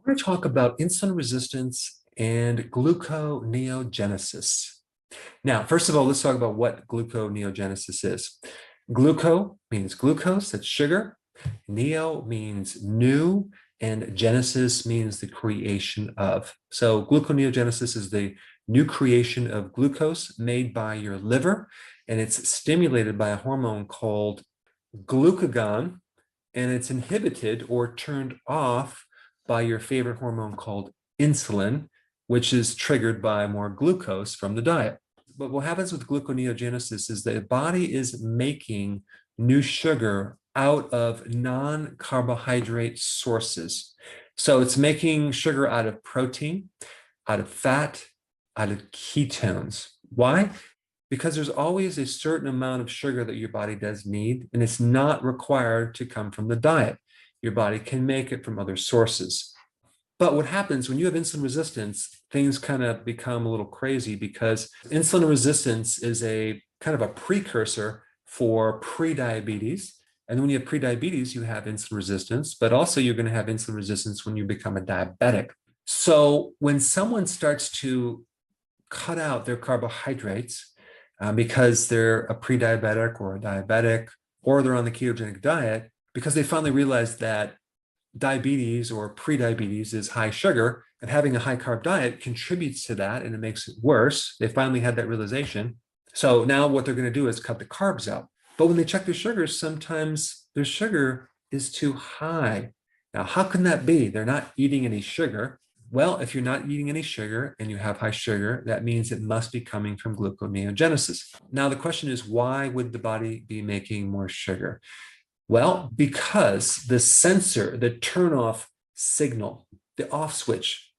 We're going to talk about insulin resistance and gluconeogenesis. Now, first of all, let's talk about what gluconeogenesis is. Gluco means glucose, that's sugar. Neo means new, and genesis means the creation of. So gluconeogenesis is the new creation of glucose made by your liver, and it's stimulated by a hormone called glucagon, and it's inhibited or turned off by your favorite hormone called insulin, which is triggered by more glucose from the diet. But what happens with gluconeogenesis is the body is making new sugar out of non-carbohydrate sources. So it's making sugar out of protein, out of fat, out of ketones. Why? Because there's always a certain amount of sugar that your body does need, and it's not required to come from the diet. Your body can make it from other sources. But what happens when you have insulin resistance, things kind of become a little crazy because insulin resistance is a kind of a precursor for prediabetes. And when you have prediabetes, you have insulin resistance, but also you're going to have insulin resistance when you become a diabetic. So when someone starts to cut out their carbohydrates because they're a pre-diabetic or a diabetic, or they're on the ketogenic diet, because they finally realize that diabetes or prediabetes is high sugar, and having a high carb diet contributes to that, and it makes it worse. They finally had that realization. So now what they're going to do is cut the carbs out. But when they check their sugars, sometimes their sugar is too high. Now, how can that be? They're not eating any sugar. Well, if you're not eating any sugar and you have high sugar, that means it must be coming from gluconeogenesis. Now, the question is, why would the body be making more sugar? Well, because the sensor, the turn-off signal, the off switch,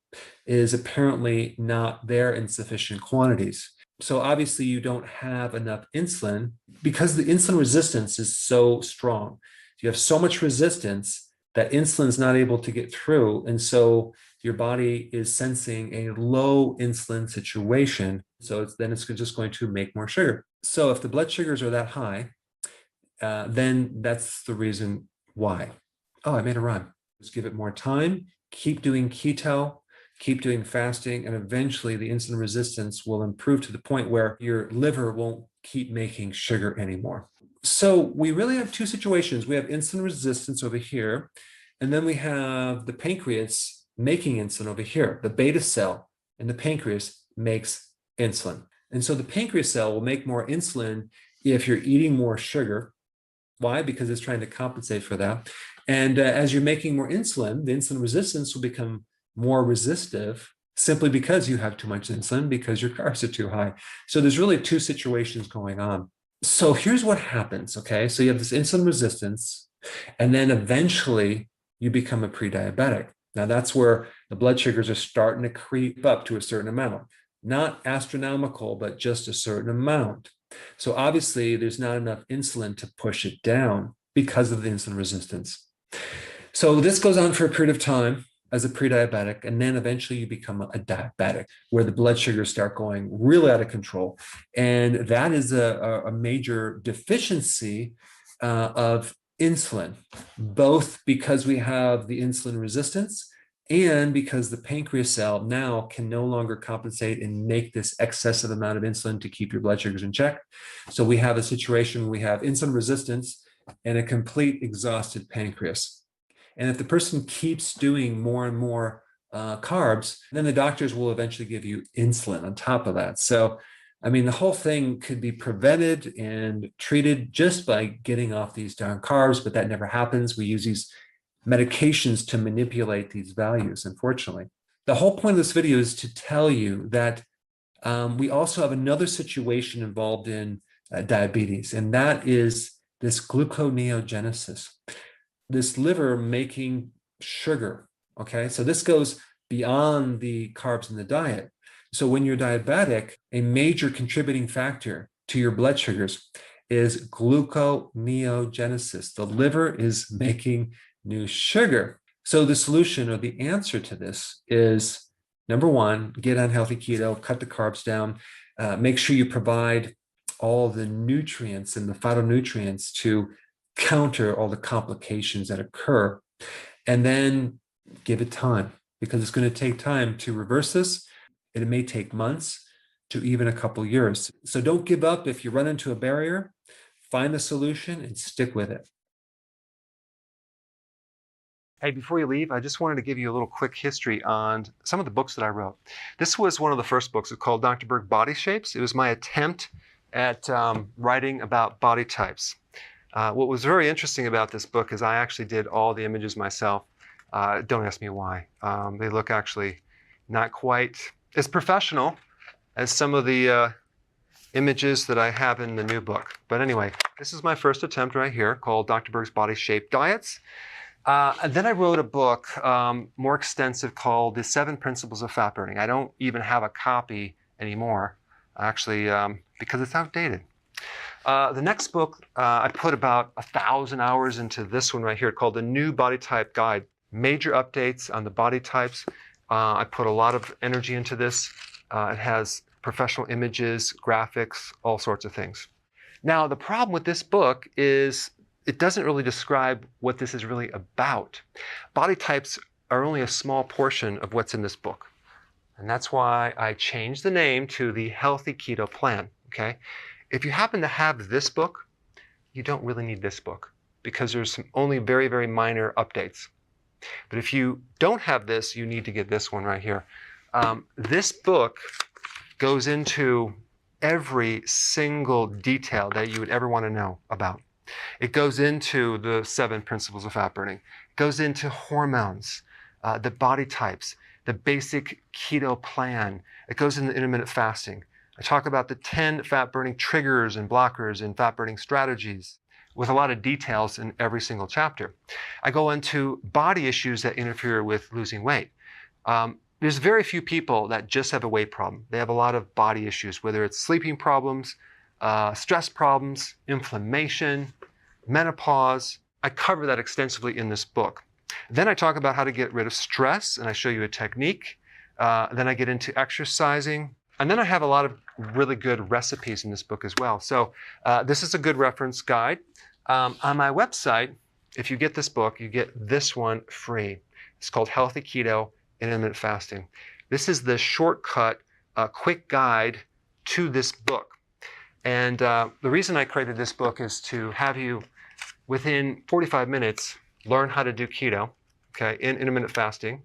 is apparently not there in sufficient quantities. So obviously you don't have enough insulin because the insulin resistance is so strong. You have so much resistance that insulin is not able to get through. And so your body is sensing a low insulin situation. So then it's just going to make more sugar. So if the blood sugars are that high, then that's the reason why. Oh, I made a rhyme. Just give it more time, keep doing keto, keep doing fasting, and eventually the insulin resistance will improve to the point where your liver won't keep making sugar anymore. So we really have two situations. We have insulin resistance over here, and then we have the pancreas making insulin over here. The beta cell in the pancreas makes insulin. And so the pancreas cell will make more insulin if you're eating more sugar. Why? Because it's trying to compensate for that. And as you're making more insulin, the insulin resistance will become more resistive simply because you have too much insulin because your carbs are too high. So there's really two situations going on. So here's what happens, okay? So you have this insulin resistance, and then eventually you become a pre-diabetic. Now that's where the blood sugars are starting to creep up to a certain amount. Not astronomical, but just a certain amount. So obviously there's not enough insulin to push it down because of the insulin resistance. So this goes on for a period of time as a pre-diabetic, and then eventually you become a diabetic where the blood sugars start going really out of control. And that is a major deficiency of insulin, both because we have the insulin resistance and because the pancreas cell now can no longer compensate and make this excessive amount of insulin to keep your blood sugars in check. So we have a situation where we have insulin resistance and a complete exhausted pancreas. And if the person keeps doing more and more carbs, then the doctors will eventually give you insulin on top of that. So, I mean, the whole thing could be prevented and treated just by getting off these darn carbs, but that never happens. We use these medications to manipulate these values, unfortunately. The whole point of this video is to tell you that we also have another situation involved in diabetes, and that is this gluconeogenesis, this liver making sugar, okay? So this goes beyond the carbs in the diet. So when you're diabetic, a major contributing factor to your blood sugars is gluconeogenesis. The liver is making new sugar. So the solution or the answer to this is, number one, get on healthy keto, cut the carbs down, make sure you provide all the nutrients and the phytonutrients to counter all the complications that occur, and then give it time. because it's going to take time to reverse this. It may take months to even a couple years. So don't give up if you run into a barrier. Find the solution and stick with it. Hey, before you leave, I just wanted to give you a little quick history on some of the books that I wrote. This was one of the first books. It's called Dr. Berg Body Shapes. It was my attempt at writing about body types. What was very interesting about this book is I actually did all the images myself. Don't ask me why. They look actually not quite as professional as some of the images that I have in the new book. But anyway, this is my first attempt right here called Dr. Berg's Body Shape Diets. And then I wrote a book more extensive called The 7 Principles of Fat Burning. I don't even have a copy anymore, actually, because it's outdated. The next book, I put about 1,000 hours into this one right here called The New Body Type Guide. Major updates on the body types. I put a lot of energy into this. It has professional images, graphics, all sorts of things. Now, the problem with this book is it doesn't really describe what this is really about. Body types are only a small portion of what's in this book. And that's why I changed the name to the Healthy Keto Plan, okay? If you happen to have this book, you don't really need this book because there's some only very, very minor updates. But if you don't have this, you need to get this one right here. This book goes into every single detail that you would ever want to know about. It goes into the 7 principles of fat burning. It goes into hormones, the body types, the basic keto plan. It goes into intermittent fasting. I talk about the 10 fat burning triggers and blockers and fat burning strategies with a lot of details in every single chapter. I go into body issues that interfere with losing weight. There's very few people that just have a weight problem. They have a lot of body issues, whether it's sleeping problems, stress problems, inflammation, menopause. I cover that extensively in this book. Then I talk about how to get rid of stress, and I show you a technique. Then I get into exercising. And then I have a lot of really good recipes in this book as well. So this is a good reference guide. On my website, if you get this book, you get this one free. It's called Healthy Keto and Intermittent Fasting. This is the shortcut, quick guide to this book. And the reason I created this book is to have you, within 45 minutes, learn how to do keto, okay, in intermittent fasting,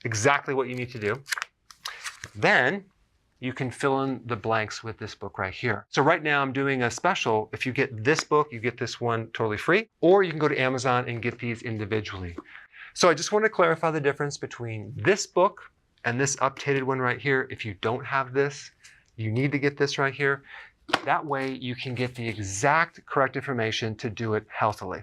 exactly what you need to do. Then you can fill in the blanks with this book right here. So right now I'm doing a special. If you get this book, you get this one totally free, or you can go to Amazon and get these individually. So I just want to clarify the difference between this book and this updated one right here. If you don't have this, you need to get this right here. That way you can get the exact correct information to do it healthily.